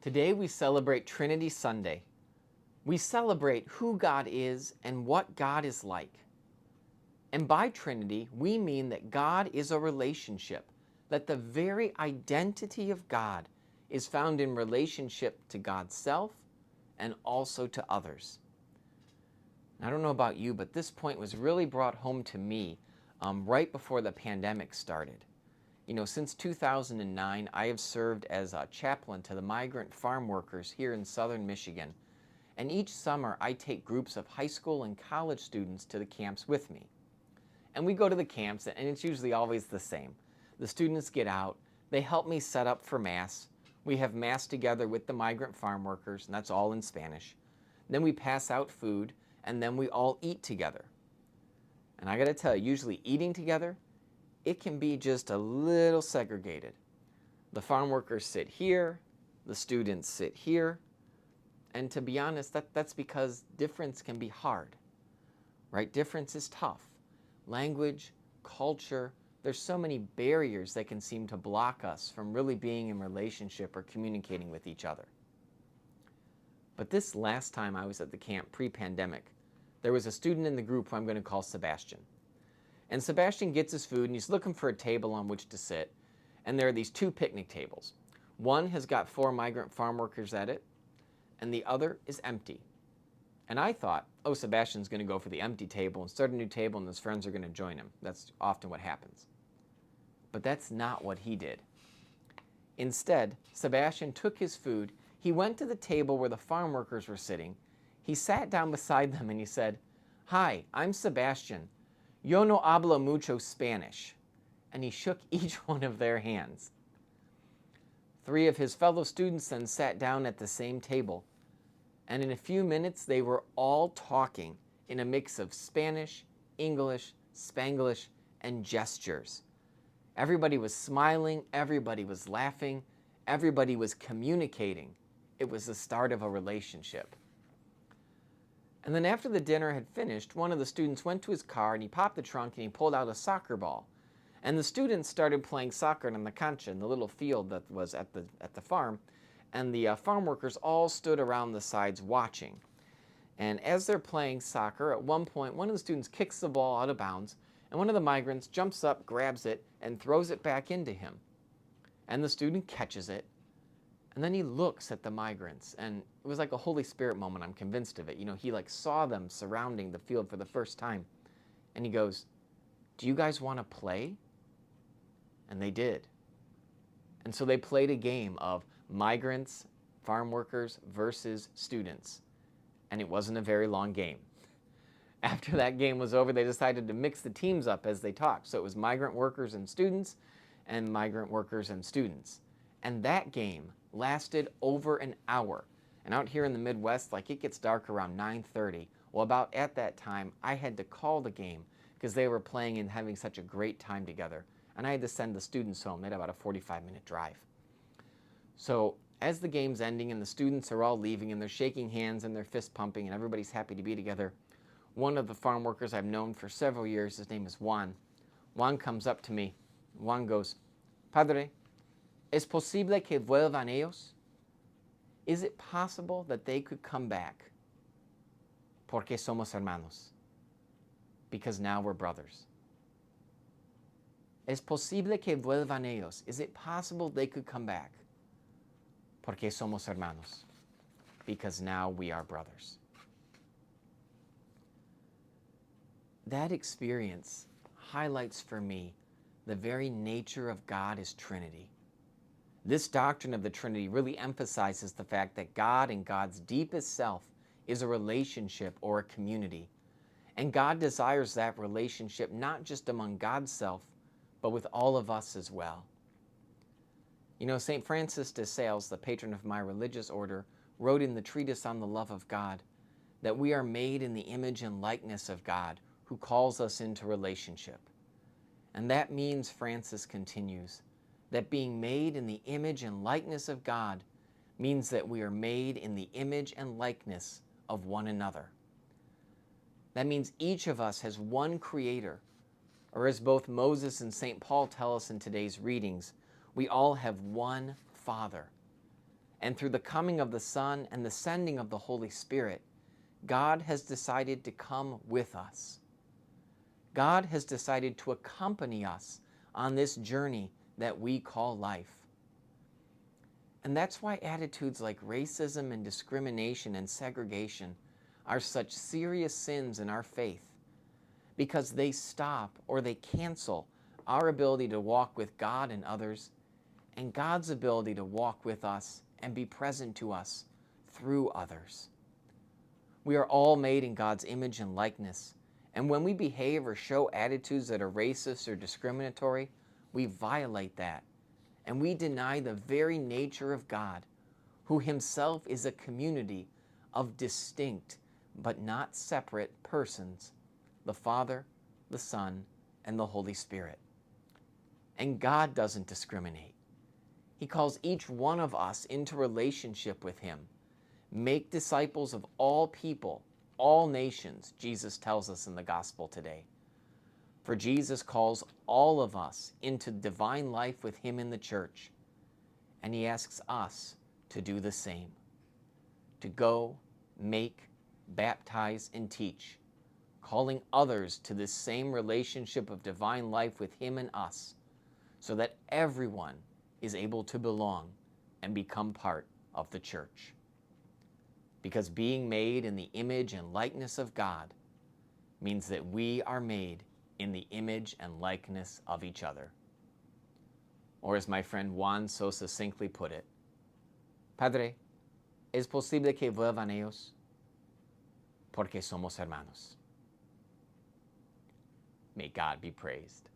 Today we celebrate Trinity Sunday. We celebrate who God is and what God is like. And by Trinity, we mean that God is a relationship, that the very identity of God is found in relationship to God's self and also to others. I don't know about you, but this point was really brought home to me right before the pandemic started. Since 2009, I have served as a chaplain to the migrant farm workers here in southern Michigan. And each summer, I take groups of high school and college students to the camps with me. And we go to the camps, and it's usually always the same. The students get out, they help me set up for Mass. We have Mass together with the migrant farm workers, and that's all in Spanish. Then we pass out food, and then we all eat together. And I gotta tell you, usually eating together, it can be just a little segregated. The farm workers sit here, the students sit here, and to be honest, that's because difference can be hard, right? Difference is tough. Language, culture, there's so many barriers that can seem to block us from really being in relationship or communicating with each other. But this last time I was at the camp pre-pandemic, there was a student in the group who I'm going to call Sebastian. And Sebastian gets his food and he's looking for a table on which to sit. And there are these two picnic tables. One has got 4 migrant farm workers at it, and the other is empty. And I thought, oh, Sebastian's going to go for the empty table and start a new table and his friends are going to join him. That's often what happens. But that's not what he did. Instead, Sebastian took his food, he went to the table where the farm workers were sitting, he sat down beside them and he said, "Hi, I'm Sebastian. Yo no hablo mucho Spanish." And he shook each one of their hands. 3 of his fellow students then sat down at the same table. And in a few minutes, they were all talking in a mix of Spanish, English, Spanglish, and gestures. Everybody was smiling, everybody was laughing, everybody was communicating. It was the start of a relationship. And then after the dinner had finished, one of the students went to his car and he popped the trunk and he pulled out a soccer ball. And the students started playing soccer on the cancha, in the little field that was at the farm. And the farm workers all stood around the sides watching. And as they're playing soccer, at one point, one of the students kicks the ball out of bounds, and one of the migrants jumps up, grabs it, and throws it back into him. And the student catches it, and then he looks at the migrants, and it was like a Holy Spirit moment, I'm convinced of it. He saw them surrounding the field for the first time, and he goes, "Do you guys want to play?" And they did. And so they played a game of migrants, farm workers versus students. And it wasn't a very long game. After that game was over, they decided to mix the teams up as they talked. So it was migrant workers and students, and migrant workers and students. And that game lasted over an hour. And out here in the Midwest, it gets dark around 9:30. Well, about at that time, I had to call the game because they were playing and having such a great time together. And I had to send the students home. They had about a 45-minute drive. So as the game's ending and the students are all leaving and they're shaking hands and they're fist pumping and everybody's happy to be together, one of the farm workers I've known for several years, his name is Juan. Juan comes up to me. Juan goes, "Padre, ¿es posible que vuelvan ellos?" Is it possible that they could come back? Porque somos hermanos. Because now we're brothers. ¿Es posible que vuelvan ellos? Is it possible they could come back? Porque somos hermanos. Because now we are brothers. That experience highlights for me the very nature of God as Trinity. This doctrine of the Trinity really emphasizes the fact that God and God's deepest self is a relationship or a community. And God desires that relationship not just among God's self, but with all of us as well. St. Francis de Sales, the patron of my religious order, wrote in the treatise on the love of God that we are made in the image and likeness of God, who calls us into relationship. And that means, Francis continues, that being made in the image and likeness of God means that we are made in the image and likeness of one another. That means each of us has one Creator, or as both Moses and St. Paul tell us in today's readings, we all have one Father. And through the coming of the Son and the sending of the Holy Spirit, God has decided to come with us. God has decided to accompany us on this journey that we call life. And that's why attitudes like racism and discrimination and segregation are such serious sins in our faith, because they stop or they cancel our ability to walk with God and others, and God's ability to walk with us and be present to us through others. We are all made in God's image and likeness, and when we behave or show attitudes that are racist or discriminatory, we violate that, and we deny the very nature of God, who himself is a community of distinct but not separate persons, the Father, the Son, and the Holy Spirit. And God doesn't discriminate. He calls each one of us into relationship with him. Make disciples of all people, all nations, Jesus tells us in the gospel today. For Jesus calls all of us into divine life with him in the church, and he asks us to do the same, to go, make, baptize, and teach, calling others to this same relationship of divine life with him and us, so that everyone is able to belong and become part of the church. Because being made in the image and likeness of God means that we are made in the image and likeness of each other. Or as my friend Juan so succinctly put it, Padre, ¿es posible que vuelvan ellos? Porque somos hermanos. May God be praised.